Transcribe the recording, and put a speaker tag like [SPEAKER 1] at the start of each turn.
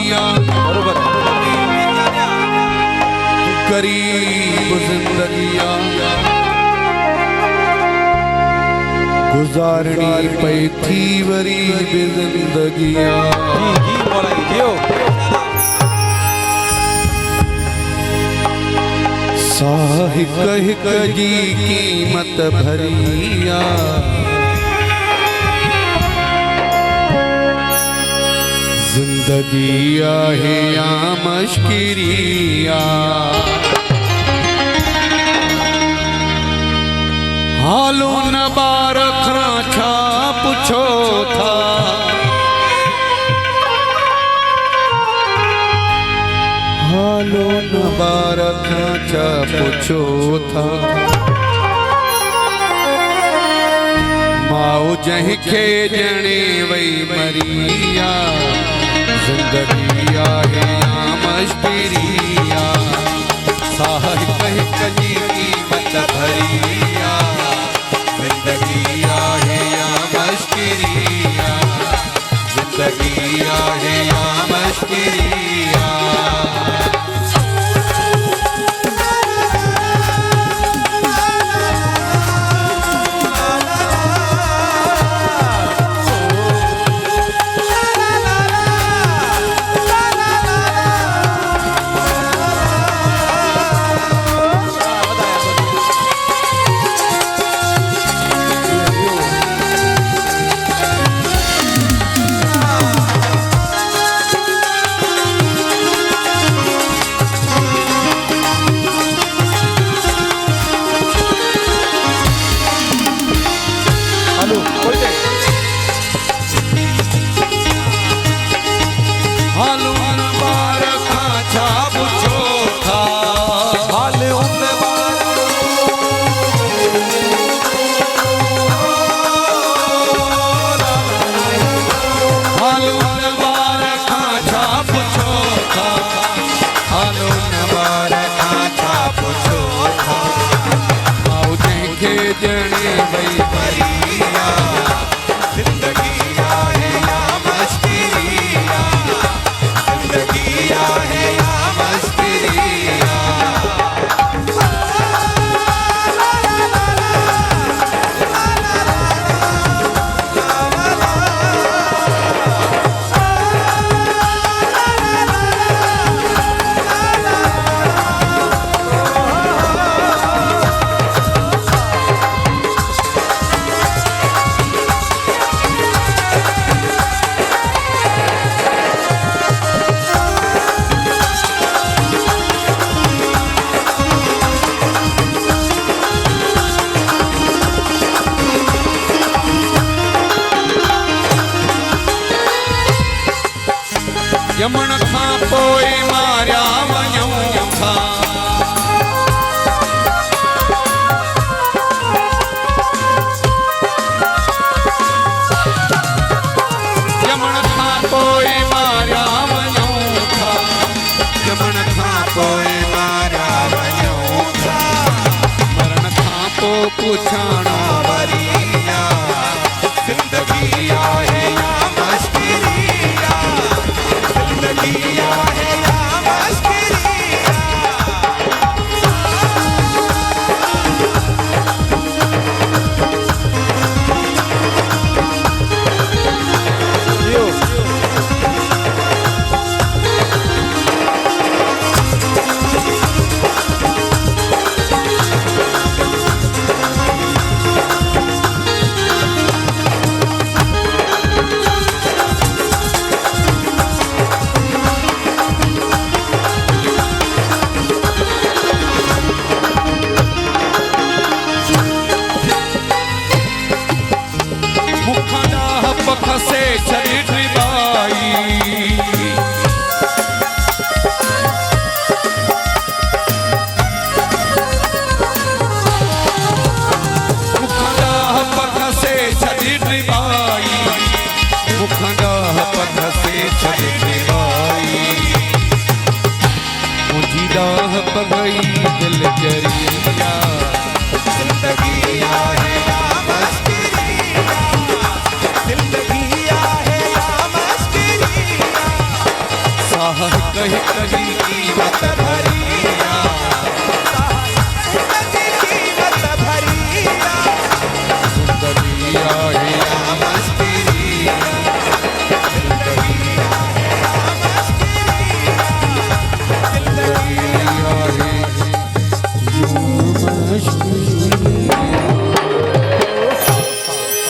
[SPEAKER 1] जिंदगियां
[SPEAKER 2] बरोबर
[SPEAKER 1] गरीब जिंदगियां गुजारनी पई थी गरीब जिंदगियां।
[SPEAKER 2] जी बोला जियो
[SPEAKER 1] साहिक हिक जी कीमत भरिया जिंदगी आहे या मश्किरिया हालो न बार खां छा पुछो था हालो न बार खां छा पुछो था माओ जंहिंखे ॼणे वई मरिया जिंदगी आहे या मश्किरिया साहिक हिक जी कीमत भरिया जिंदगी आहे या मश्किरिया जिंदगी आहे या मश्किरिया। यमन खां पोइ मारिया वञूं था यमन खां पोइ मारिया वञूं था यमन खां पोइ मारिया वञूं था मरण खां पोइ पुछणो वरिया जिंदगी आहे या मश्किरिया जिंदगी आहे या मश्किरिया हिक हिक जी क़ीमत भरी